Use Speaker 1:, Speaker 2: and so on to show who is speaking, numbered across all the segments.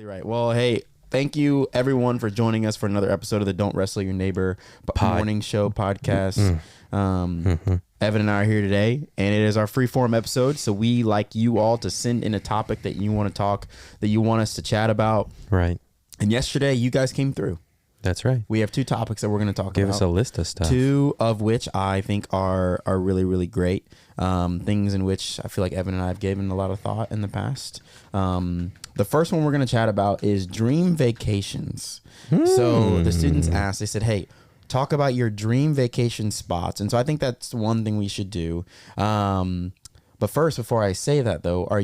Speaker 1: Absolutely right. Well, hey, thank you everyone for joining us for another episode of the Don't Wrestle Your Neighbor Morning Show podcast. Evan and I are here today, and it is our freeform episode. So we like you all to send in a topic that you want to talk, that you want us to chat about.
Speaker 2: Right.
Speaker 1: And yesterday, you guys came through.
Speaker 2: That's right.
Speaker 1: We have two topics that we're going to talk about.
Speaker 2: Give us a list of stuff.
Speaker 1: Two of which I think are really, really great. Things in which I feel like Evan and I have given a lot of thought in the past. The first one we're going to chat about is dream vacations. So the students asked, they said, hey, talk about your dream vacation spots. And so I think that's one thing we should do. But first, before I say that, though, I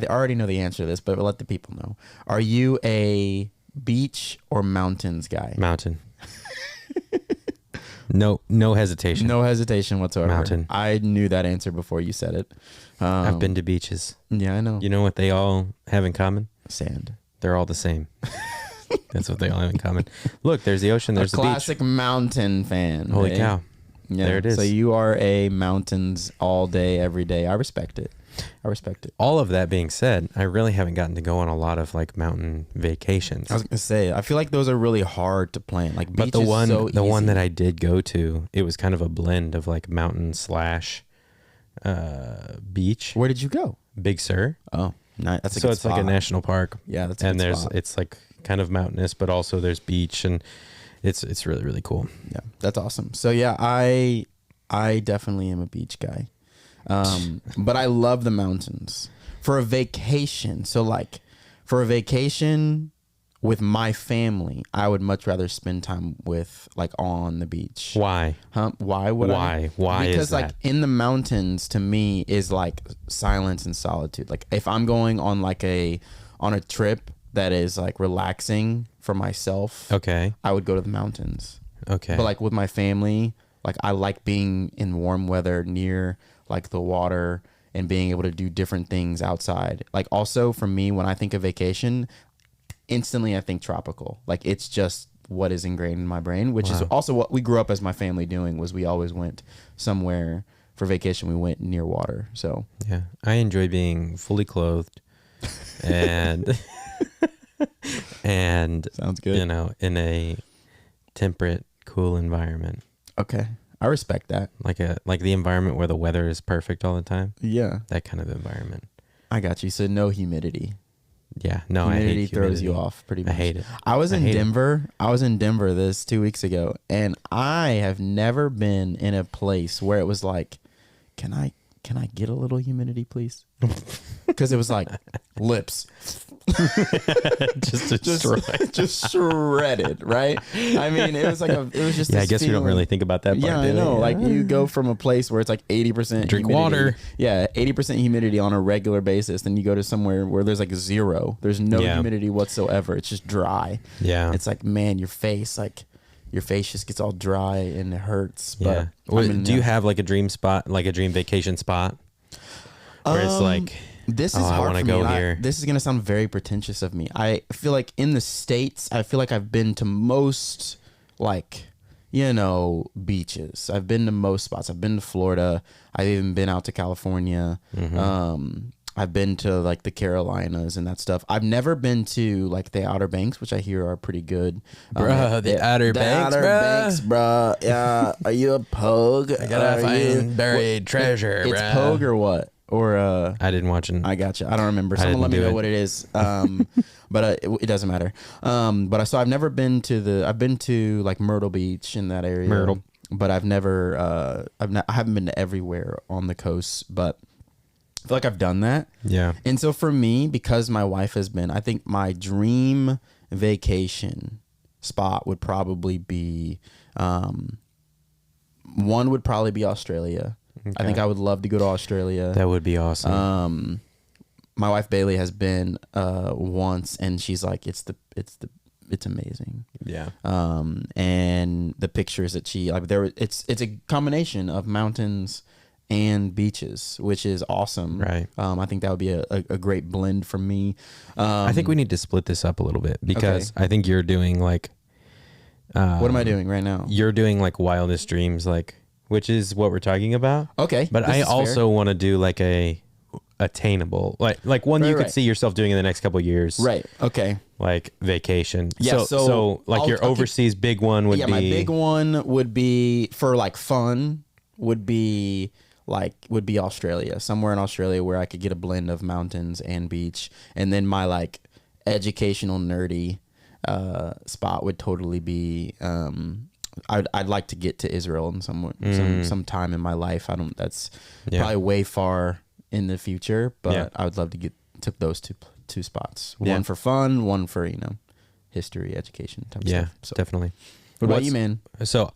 Speaker 1: already know the answer to this, but let the people know. Are you a beach or mountains guy?
Speaker 2: Mountain. No hesitation.
Speaker 1: No hesitation whatsoever.
Speaker 2: Mountain.
Speaker 1: I knew that answer before you said it.
Speaker 2: I've been to beaches.
Speaker 1: Yeah, I know.
Speaker 2: You know what they all have in common?
Speaker 1: Sand.
Speaker 2: They're all the same. That's what they all have in common. Look, there's the ocean, there's the beach.
Speaker 1: Classic mountain fan.
Speaker 2: Holy cow.
Speaker 1: Yeah.
Speaker 2: There it is.
Speaker 1: So you are a mountains all day, every day. I respect it.
Speaker 2: All of that being said, I really haven't gotten to go on a lot of like mountain vacations.
Speaker 1: I was gonna say, I feel like those are really hard to plan. Like,
Speaker 2: but the one that I did go to, it was kind of a blend of like mountain / beach.
Speaker 1: Where did you go?
Speaker 2: Big Sur.
Speaker 1: Oh, nice. That's a
Speaker 2: so
Speaker 1: good
Speaker 2: it's
Speaker 1: spot.
Speaker 2: like a national park.
Speaker 1: Yeah, that's a good spot.
Speaker 2: It's like kind of mountainous, but also there's beach, and it's really, really cool.
Speaker 1: Yeah, that's awesome. So yeah, I definitely am a beach guy. But I love the mountains for a vacation. So like for a vacation with my family, I would much rather spend time with like on the beach.
Speaker 2: Why?
Speaker 1: Why would I?
Speaker 2: Why
Speaker 1: because
Speaker 2: is that?
Speaker 1: like in the mountains to me is like silence and solitude. Like if I'm going on on a trip that is like relaxing for myself,
Speaker 2: Okay.
Speaker 1: I would go to the mountains.
Speaker 2: Okay.
Speaker 1: But like with my family, like I like being in warm weather near like the water and being able to do different things outside. Like also for me, when I think of vacation, instantly I think tropical. Like it's just what is ingrained in my brain, which is also what we grew up as my family doing. Was we always went somewhere for vacation. We went near water. So
Speaker 2: yeah, I enjoy being fully clothed and and
Speaker 1: sounds good.
Speaker 2: You know, in a temperate, cool environment.
Speaker 1: Okay. I respect that.
Speaker 2: Like the environment where the weather is perfect all the time.
Speaker 1: Yeah.
Speaker 2: That kind of environment.
Speaker 1: I got you. So no humidity.
Speaker 2: Yeah. No,
Speaker 1: humidity
Speaker 2: I hate humidity.
Speaker 1: throws you off pretty much.
Speaker 2: I hate it.
Speaker 1: I was in Denver this 2 weeks ago, and I have never been in a place where it was like, can I get a little humidity, please? Because it was like lips. just shredded, right? I mean, it was just
Speaker 2: I guess we don't really think about that part.
Speaker 1: Yeah, I know. Like you go from a place where it's like 80%
Speaker 2: drink
Speaker 1: humidity,
Speaker 2: water.
Speaker 1: Yeah, 80% humidity on a regular basis. Then you go to somewhere where there's like zero. There's no humidity whatsoever. It's just dry.
Speaker 2: Yeah.
Speaker 1: It's like, man, your face just gets all dry and it hurts.
Speaker 2: Yeah.
Speaker 1: But
Speaker 2: do you have like a dream spot, like a dream vacation spot? Where it's like,
Speaker 1: this is hard
Speaker 2: I want to
Speaker 1: for
Speaker 2: go
Speaker 1: me.
Speaker 2: here.
Speaker 1: This is going to sound very pretentious of me. I feel like in the States, I feel like I've been to most like, beaches. I've been to most spots. I've been to Florida. I've even been out to California. I've been to like the Carolinas and that stuff. I've never been to like the Outer Banks, which I hear are pretty good.
Speaker 2: The Outer Banks,
Speaker 1: bro. Yeah. Are you a pogue?
Speaker 2: I gotta find buried treasure,
Speaker 1: It's pogue or what? Or
Speaker 2: I didn't watch it.
Speaker 1: I gotcha. I don't remember. Someone let me know what it is. But it doesn't matter. So I've never been to I've been to like Myrtle Beach in that area.
Speaker 2: Myrtle.
Speaker 1: But I've never I haven't been to everywhere on the coast, but I feel like I've done that.
Speaker 2: Yeah.
Speaker 1: And so for me, because my wife has been, I think my dream vacation spot would probably be one would probably be Australia. Okay. I think I would love to go to Australia.
Speaker 2: That would be awesome.
Speaker 1: My wife Bailey has been once, and she's like, it's amazing.
Speaker 2: Yeah.
Speaker 1: And the pictures that she like it's a combination of mountains and beaches, which is awesome.
Speaker 2: Right.
Speaker 1: I think that would be a great blend for me.
Speaker 2: I think we need to split this up a little bit because I think you're doing like.
Speaker 1: What am I doing right now?
Speaker 2: You're doing like wildest dreams, like, which is what we're talking about.
Speaker 1: Okay.
Speaker 2: But I also want to do like a attainable, like one you could see yourself doing in the next couple of years.
Speaker 1: Right. Okay.
Speaker 2: Like vacation.
Speaker 1: Yeah.
Speaker 2: So like your overseas big one would be.
Speaker 1: My big one would be for like fun. Would be Australia, somewhere in Australia where I could get a blend of mountains and beach, and then my like educational nerdy spot would totally be. I'd like to get to Israel in some time in my life. That's probably way far in the future, but I would love to get to those two spots. One for fun, one for history, education type stuff. So,
Speaker 2: definitely.
Speaker 1: What about you, man?
Speaker 2: So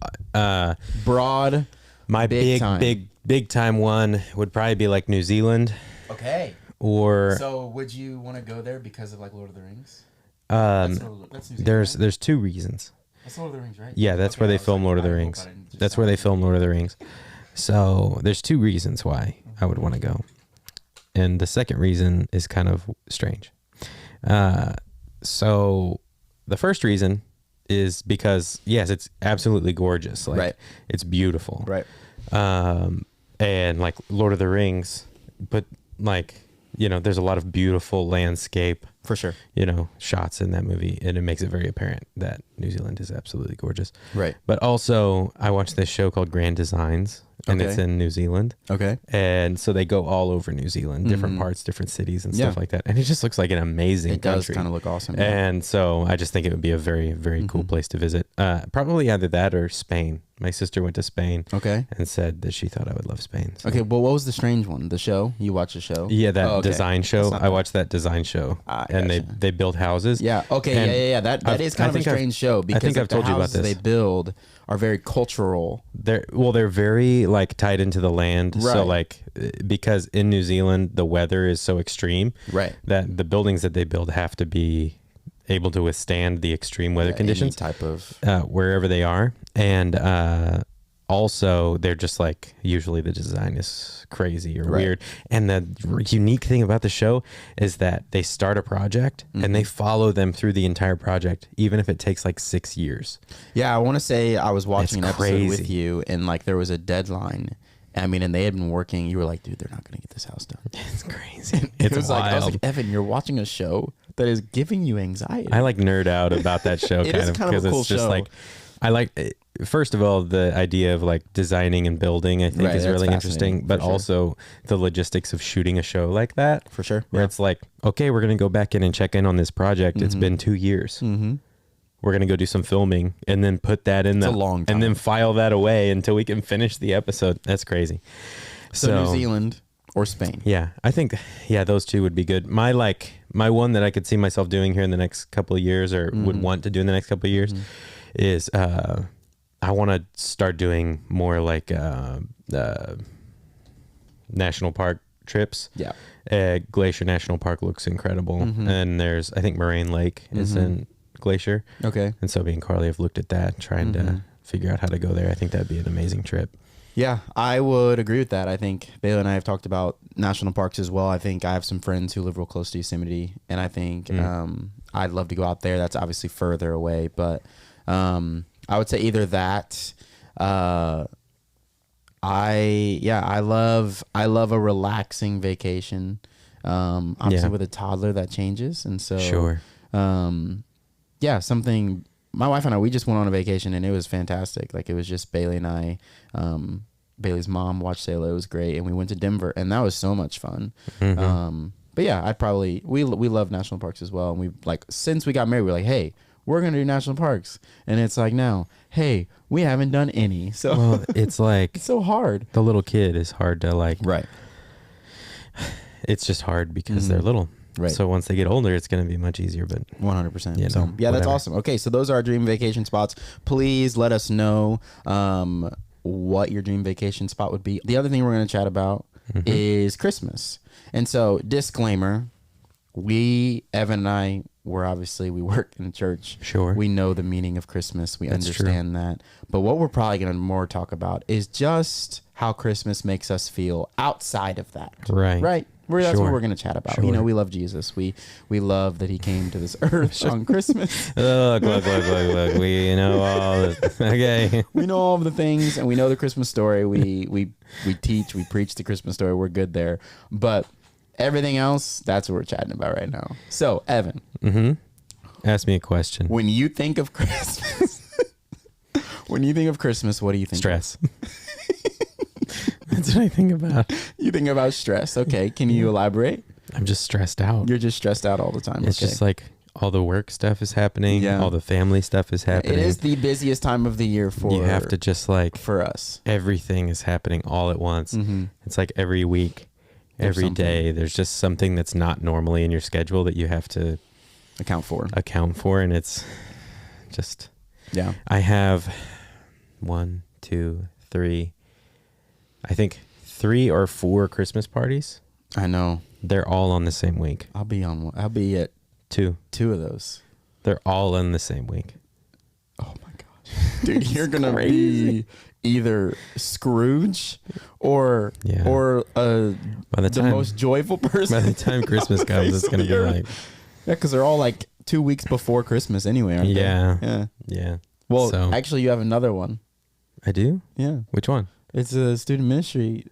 Speaker 1: broad,
Speaker 2: my big time one would probably be like New Zealand.
Speaker 1: Okay.
Speaker 2: Or
Speaker 1: so would you want to go there because of like Lord of the Rings?
Speaker 2: That's New Zealand, there's two reasons.
Speaker 1: That's Lord of the Rings, right?
Speaker 2: Yeah, that's where they film Lord of the Rings. That's where they film Lord of the Rings. So there's two reasons why I would want to go. And the second reason is kind of strange. So the first reason is because, yes, it's absolutely gorgeous. Like, it's beautiful.
Speaker 1: Right.
Speaker 2: And like Lord of the Rings, but like, there's a lot of beautiful landscape.
Speaker 1: For sure.
Speaker 2: Shots in that movie, and it makes it very apparent that New Zealand is absolutely gorgeous.
Speaker 1: Right.
Speaker 2: But also, I watched this show called Grand Designs, and it's in New Zealand.
Speaker 1: Okay.
Speaker 2: And so they go all over New Zealand, different parts, different cities and stuff like that. And it just looks like an amazing country.
Speaker 1: It does kind of look awesome.
Speaker 2: Yeah. And so I just think it would be a very, very cool place to visit. Probably either that or Spain. My sister went to Spain.
Speaker 1: Okay.
Speaker 2: And said that she thought I would love Spain. So.
Speaker 1: Okay. Well, what was the strange one? The show? You watched the show?
Speaker 2: Yeah, that design show. I watched that design show. And they build houses.
Speaker 1: Yeah. Okay. Yeah. That is kind of a strange show because I think I've told you about this. They build are very cultural.
Speaker 2: They're very like tied into the land. Right. So like because in New Zealand the weather is so extreme. Right. That the buildings that they build have to be able to withstand the extreme weather conditions.
Speaker 1: Any type of
Speaker 2: wherever they are, and also they're just like usually the design is crazy or weird. And the unique thing about the show is that they start a project and they follow them through the entire project, even if it takes like 6 years.
Speaker 1: Yeah, I want to say I was watching an episode with you, and like there was a deadline. I mean, and they had been working. You were like, dude, they're not going to get this house done.
Speaker 2: It's crazy.
Speaker 1: It's wild. I was like, Evan, you're watching a show that is giving you anxiety.
Speaker 2: I like nerd out about that show
Speaker 1: kind of because
Speaker 2: a cool it's just show. Like, I like, first of all, the idea of like designing and building, I think is really interesting, but also the logistics of shooting a show like that.
Speaker 1: For sure.
Speaker 2: Where it's like, okay, we're going to go back in and check in on this project. It's been 2 years. We're going to go do some filming and then put that in
Speaker 1: a long time.
Speaker 2: And then file that away until we can finish the episode. That's crazy.
Speaker 1: So New Zealand or Spain.
Speaker 2: Yeah, I think, those two would be good. My one that I could see myself doing here in the next couple of years or would want to do in the next couple of years is I want to start doing more like national park trips. Yeah. Glacier National Park looks incredible. And there's, I think Moraine Lake is in Glacier.
Speaker 1: Okay.
Speaker 2: And so me and Carly have looked at that, trying to figure out how to go there. I think that'd be an amazing trip.
Speaker 1: Yeah, I would agree with that. I think Bailey and I have talked about national parks as well. I think I have some friends who live real close to Yosemite, and I think I'd love to go out there. That's obviously further away, but I would say either that. I love a relaxing vacation. Obviously with a toddler that changes, and so
Speaker 2: sure.
Speaker 1: Something. My wife and I, we just went on a vacation and it was fantastic. Like it was just Bailey and I. Bailey's mom watched Sailor. It was great, and we went to Denver, and that was so much fun. But yeah, I'd probably we love national parks as well. And we since we got married, we're like, hey, we're gonna do national parks, and it's like now, hey, we haven't done any. So
Speaker 2: it's like
Speaker 1: it's so hard.
Speaker 2: The little kid is hard to like.
Speaker 1: Right.
Speaker 2: It's just hard because they're little. Right. So once they get older, it's going to be much easier. But
Speaker 1: 100%. So that's awesome. Okay, so those are our dream vacation spots. Please let us know what your dream vacation spot would be. The other thing we're going to chat about is Christmas. And so, disclaimer: Evan and I, we work in a church.
Speaker 2: Sure.
Speaker 1: We know the meaning of Christmas. We understand that. But what we're probably going to more talk about is just how Christmas makes us feel outside of that.
Speaker 2: Right.
Speaker 1: Right. That's what we're going to chat about. Sure. We love Jesus. We love that he came to this earth on Christmas.
Speaker 2: Look. We know all this. Okay.
Speaker 1: We know all of the things, and we know the Christmas story. We teach, we preach the Christmas story. We're good there. But Everything else, that's what we're chatting about right now. So, Evan.
Speaker 2: Mm-hmm. Ask me a question.
Speaker 1: When you think of Christmas, what do you think?
Speaker 2: Stress. That's what I think about.
Speaker 1: You think about stress. Okay. Can you elaborate?
Speaker 2: I'm just stressed out.
Speaker 1: You're just stressed out all the time.
Speaker 2: It's just like all the work stuff is happening.
Speaker 1: Yeah.
Speaker 2: All the family stuff is happening.
Speaker 1: It is the busiest time of the year
Speaker 2: You have to just like,
Speaker 1: for us.
Speaker 2: everything is happening all at once.
Speaker 1: Mm-hmm.
Speaker 2: It's like every week,
Speaker 1: There's
Speaker 2: every
Speaker 1: something.
Speaker 2: day, there's just something that's not normally in your schedule that you have to
Speaker 1: Account for.
Speaker 2: And it's just,
Speaker 1: Yeah.
Speaker 2: I have 1, 2, 3, I think 3 or 4 Christmas parties.
Speaker 1: I know.
Speaker 2: They're all on the same week.
Speaker 1: I'll be on one. I'll be at
Speaker 2: 2.
Speaker 1: 2 of those.
Speaker 2: They're all in the same week.
Speaker 1: Oh my gosh. Dude, you're going to be either Scrooge or
Speaker 2: By the
Speaker 1: the
Speaker 2: time,
Speaker 1: most joyful person.
Speaker 2: by the time Christmas comes, it's going to be like,
Speaker 1: Yeah, because they're all like 2 weeks before Christmas anyway, aren't
Speaker 2: yeah,
Speaker 1: they? Yeah.
Speaker 2: yeah.
Speaker 1: Well,
Speaker 2: So-
Speaker 1: actually, you have another one.
Speaker 2: I do?
Speaker 1: Yeah.
Speaker 2: Which one?
Speaker 1: It's a student ministry.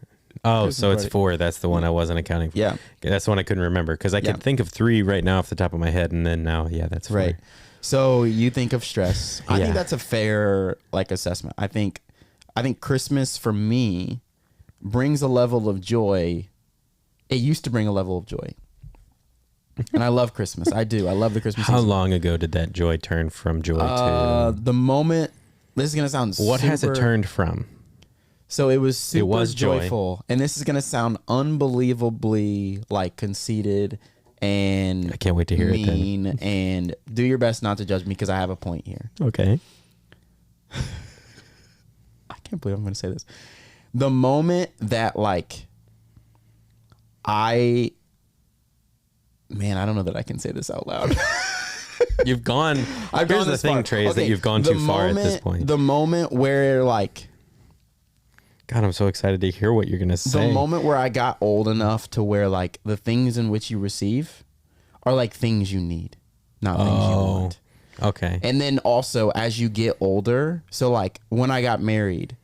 Speaker 2: Oh,
Speaker 1: Christmas
Speaker 2: so it's
Speaker 1: party.
Speaker 2: 4. That's the one I wasn't accounting for.
Speaker 1: Yeah.
Speaker 2: Okay, that's the one I couldn't remember because I
Speaker 1: Yeah.
Speaker 2: could think of 3 right now off the top of my head, and then now, yeah, that's 4.
Speaker 1: Right. So you think of stress. I
Speaker 2: Yeah.
Speaker 1: think that's a fair assessment. I think Christmas for me brings a level of joy. It used to bring a level of joy. And I love Christmas. I do. I love the Christmas
Speaker 2: How
Speaker 1: season.
Speaker 2: long ago did that joy turn from joy to?
Speaker 1: The moment, this is going to sound
Speaker 2: What has it
Speaker 1: super-
Speaker 2: turned from?
Speaker 1: So it was super
Speaker 2: was joy.
Speaker 1: joyful. And this is going to sound unbelievably conceited and
Speaker 2: I can't wait to hear it then.
Speaker 1: mean, and do your best not to judge me because I have a point here.
Speaker 2: Okay.
Speaker 1: I can't believe I'm going to say this. The moment that I don't know that I can say this out loud.
Speaker 2: You've gone.
Speaker 1: I've
Speaker 2: here's
Speaker 1: gone
Speaker 2: the
Speaker 1: this
Speaker 2: thing,
Speaker 1: far.
Speaker 2: Trey, is that
Speaker 1: Okay,
Speaker 2: you've gone
Speaker 1: the
Speaker 2: too far at this
Speaker 1: moment-
Speaker 2: point.
Speaker 1: The moment where
Speaker 2: God, I'm so excited to hear what you're gonna say.
Speaker 1: the moment where I got old enough to where the things in which you receive are things you need, not things you want.
Speaker 2: Okay.
Speaker 1: And then also as you get older, so when I got married,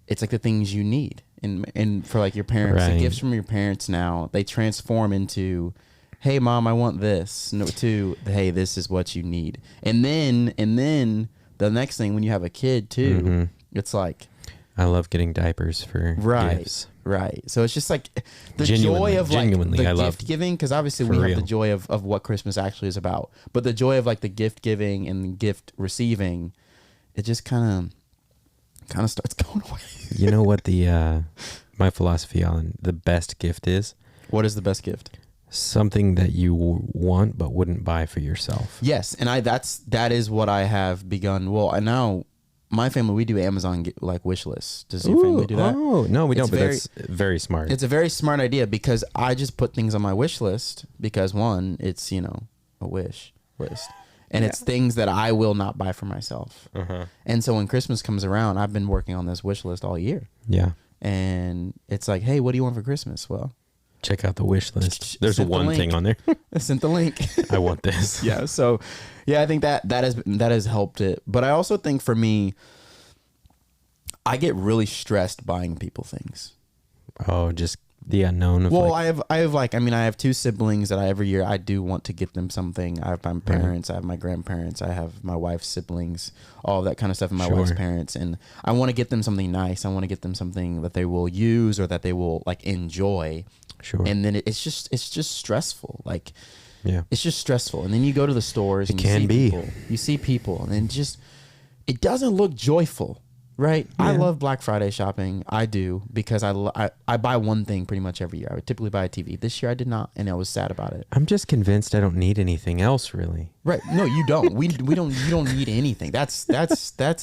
Speaker 1: it's the things you need, and for your parents, the
Speaker 2: Right.
Speaker 1: gifts from your parents now they transform into, hey mom, I want this, no, to hey, this is what you need, and then the next thing when you have a kid too,
Speaker 2: Mm-hmm.
Speaker 1: it's
Speaker 2: I love getting diapers for
Speaker 1: right.
Speaker 2: gifts.
Speaker 1: Right. So it's just the
Speaker 2: Genuinely,
Speaker 1: joy of
Speaker 2: genuinely,
Speaker 1: the
Speaker 2: I love-
Speaker 1: gift giving, because obviously
Speaker 2: For
Speaker 1: we have
Speaker 2: real.
Speaker 1: the joy of what Christmas actually is about, but the joy of the gift giving and gift receiving, it just kind of starts going away.
Speaker 2: You know what my philosophy on the best gift is?
Speaker 1: What is the best gift?
Speaker 2: Something that you want but wouldn't buy for yourself.
Speaker 1: Yes, and that is what I have begun. Well, and now my family, we do Amazon wish lists. Does your family do that?
Speaker 2: Oh, no, we
Speaker 1: It's
Speaker 2: don't, but that's very smart.
Speaker 1: It's a very smart idea because I just put things on my wish list because one, it's a wish list, and it's things that I will not buy for myself.
Speaker 2: Uh-huh.
Speaker 1: And so when Christmas comes around, I've been working on this wish list all year,
Speaker 2: Yeah.
Speaker 1: and it's hey, what do you want for Christmas? Well,
Speaker 2: Check out the wish list. There's
Speaker 1: Sent the
Speaker 2: one
Speaker 1: link.
Speaker 2: thing on there.
Speaker 1: I sent the link.
Speaker 2: I want this.
Speaker 1: Yeah. So, yeah, I think that has helped it. But I also think for me, I get really stressed buying people things.
Speaker 2: Oh, just the unknown of
Speaker 1: Well, I have 2 siblings that every year I do want to get them something. I have my parents, I have my grandparents, I have my wife's siblings, all of that kind of stuff, and my wife's parents. And I want to get them something nice. I want to get them something that they will use or that they will enjoy.
Speaker 2: Sure.
Speaker 1: And then it's just stressful.
Speaker 2: Yeah.
Speaker 1: It's just stressful. And then you go to the stores and you see people and then it doesn't look joyful. Right.
Speaker 2: Yeah.
Speaker 1: I love Black Friday shopping. I do because I buy one thing pretty much every year. I would typically buy a TV. This year I did not, and I was sad about it.
Speaker 2: I'm just convinced I don't need anything else, really.
Speaker 1: Right. No, you don't. We don't. You don't need anything. That's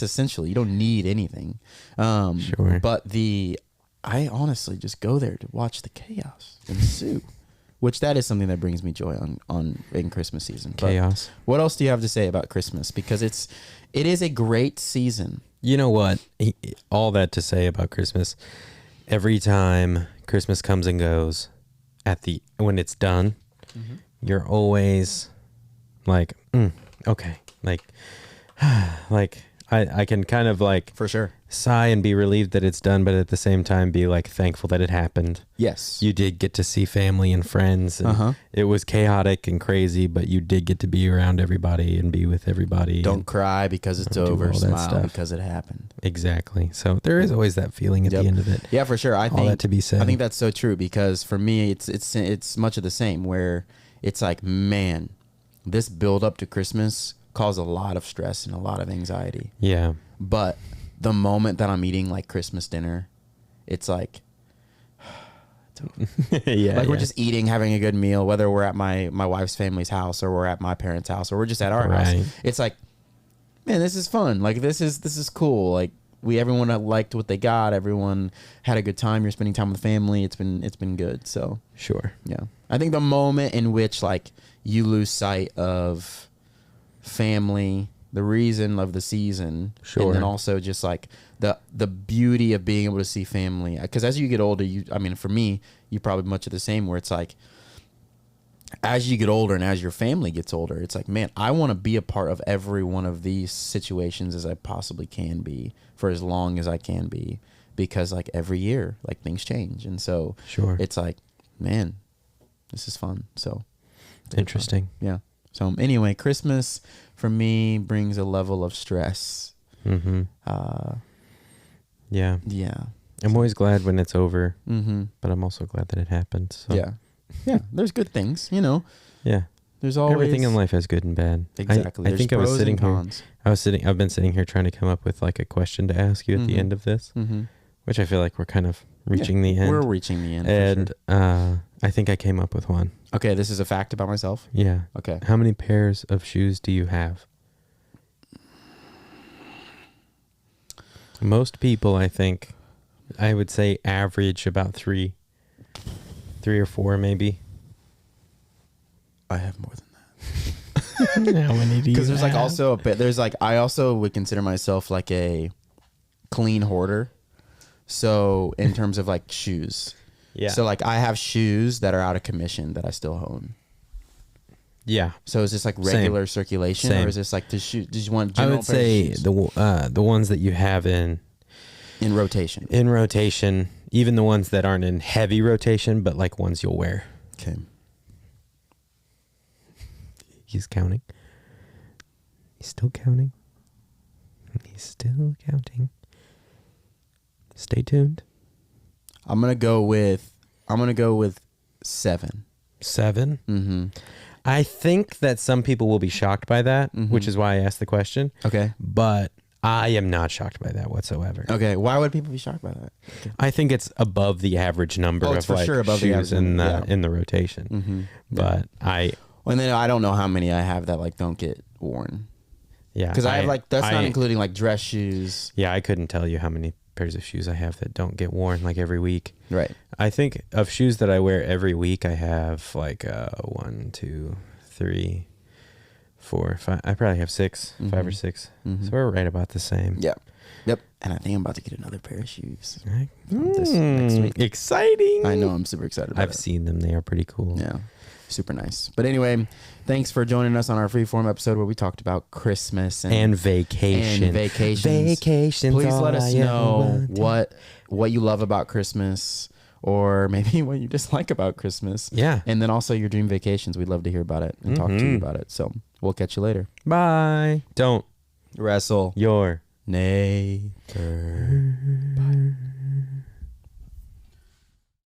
Speaker 1: essentially, you don't need anything.
Speaker 2: Sure.
Speaker 1: But I honestly just go there to watch the chaos ensue, which that is something that brings me joy in Christmas season. But
Speaker 2: Chaos.
Speaker 1: what else do you have to say about Christmas? Because it is a great season.
Speaker 2: You know what? All that to say about Christmas, every time Christmas comes and goes, when it's done, you're always okay. I can kind of like
Speaker 1: For sure.
Speaker 2: sigh and be relieved that it's done, but at the same time be like thankful that it happened.
Speaker 1: Yes.
Speaker 2: You did get to see family and friends, and it was chaotic and crazy, but you did get to be around everybody and be with everybody.
Speaker 1: Don't cry because it's over. Smile because it happened.
Speaker 2: Exactly. So there is always that feeling at the end of it.
Speaker 1: Yeah, for sure. I think
Speaker 2: that to be said.
Speaker 1: I think that's so true because for me, it's much of the same. Where it's like, man, this build up to Christmas caused a lot of stress and a lot of anxiety.
Speaker 2: Yeah.
Speaker 1: But the moment that I'm eating like Christmas dinner, it's like, we're just eating, having a good meal, whether we're at my wife's family's house or we're at my parents' house or we're just at our house. It's like, man, this is fun. Like this is cool. Like everyone liked what they got. Everyone had a good time. You're spending time with family. It's been good. So
Speaker 2: sure.
Speaker 1: Yeah. I think the moment in which like you lose sight of family, the reason of the season, and then also just like the beauty of being able to see family, because as you get older, for me, you probably much of the same, where it's like as you get older and as your family gets older, it's like, man, I want to be a part of every one of these situations as I possibly can be for as long as I can be, because like every year like things change, and so it's like, man, this is fun. So
Speaker 2: interesting.
Speaker 1: Yeah. So anyway, Christmas for me brings a level of stress.
Speaker 2: Mm-hmm. Yeah.
Speaker 1: Yeah.
Speaker 2: I'm always glad when it's over, but I'm also glad that it happened. So.
Speaker 1: Yeah. Yeah. There's good things, you know.
Speaker 2: Yeah.
Speaker 1: There's always
Speaker 2: everything in life has good and bad.
Speaker 1: Exactly.
Speaker 2: I think I was sitting here. I've been sitting here trying to come up with like a question to ask you at the end of this, which I feel like we're kind of reaching the end.
Speaker 1: We're reaching the end.
Speaker 2: And
Speaker 1: for sure.
Speaker 2: I think I came up with one.
Speaker 1: Okay, this is a fact about myself?
Speaker 2: Yeah.
Speaker 1: Okay.
Speaker 2: How many pairs of shoes do you have? Most people, I think, I would say average about three or four maybe.
Speaker 1: I have more than that.
Speaker 2: How many do you
Speaker 1: Because there's
Speaker 2: have?
Speaker 1: like also a bit, there's like, I also would consider myself like a clean hoarder. So in terms of like shoes.
Speaker 2: Yeah.
Speaker 1: So like I have shoes that are out of commission that I still own.
Speaker 2: Yeah.
Speaker 1: So is this like regular circulation, or is this like the shoe? Did you want?
Speaker 2: I would say the ones that you have in
Speaker 1: rotation.
Speaker 2: In rotation, even the ones that aren't in heavy rotation, but like ones you'll wear.
Speaker 1: Okay.
Speaker 2: He's counting. He's still counting. He's still counting. Stay tuned.
Speaker 1: I'm gonna go with 7.
Speaker 2: 7?
Speaker 1: Mm-hmm.
Speaker 2: I think that some people will be shocked by that, which is why I asked the question.
Speaker 1: Okay.
Speaker 2: But I am not shocked by that whatsoever.
Speaker 1: Okay. Why would people be shocked by that? Okay.
Speaker 2: I think it's above the average number of
Speaker 1: for
Speaker 2: like
Speaker 1: sure above
Speaker 2: shoes
Speaker 1: the average
Speaker 2: in the rotation.
Speaker 1: Mm-hmm.
Speaker 2: But
Speaker 1: and then I don't know how many I have that like don't get worn.
Speaker 2: Yeah.
Speaker 1: Because I have like, that's not including like dress shoes.
Speaker 2: Yeah, I couldn't tell you how many pairs of shoes I have that don't get worn like every week.
Speaker 1: Right.
Speaker 2: I think of shoes that I wear every week, I have like 1, 2, 3, 4, 5. I probably have 6, 5 or 6. So we're right about the same.
Speaker 1: Yeah. Yep. And I think I'm about to get another pair of shoes
Speaker 2: Right.
Speaker 1: this next week.
Speaker 2: Exciting.
Speaker 1: I know. I'm super excited about it.
Speaker 2: I've seen them. They are pretty cool.
Speaker 1: Yeah. Super nice. But anyway, thanks for joining us on our freeform episode where we talked about Christmas and
Speaker 2: vacation.
Speaker 1: And vacations. Please let us know what you love about Christmas, or maybe what you dislike about Christmas.
Speaker 2: Yeah.
Speaker 1: And then also your dream vacations. We'd love to hear about it and talk to you about it. So we'll catch you later.
Speaker 2: Bye. Don't
Speaker 1: wrestle
Speaker 2: your
Speaker 1: neighbor.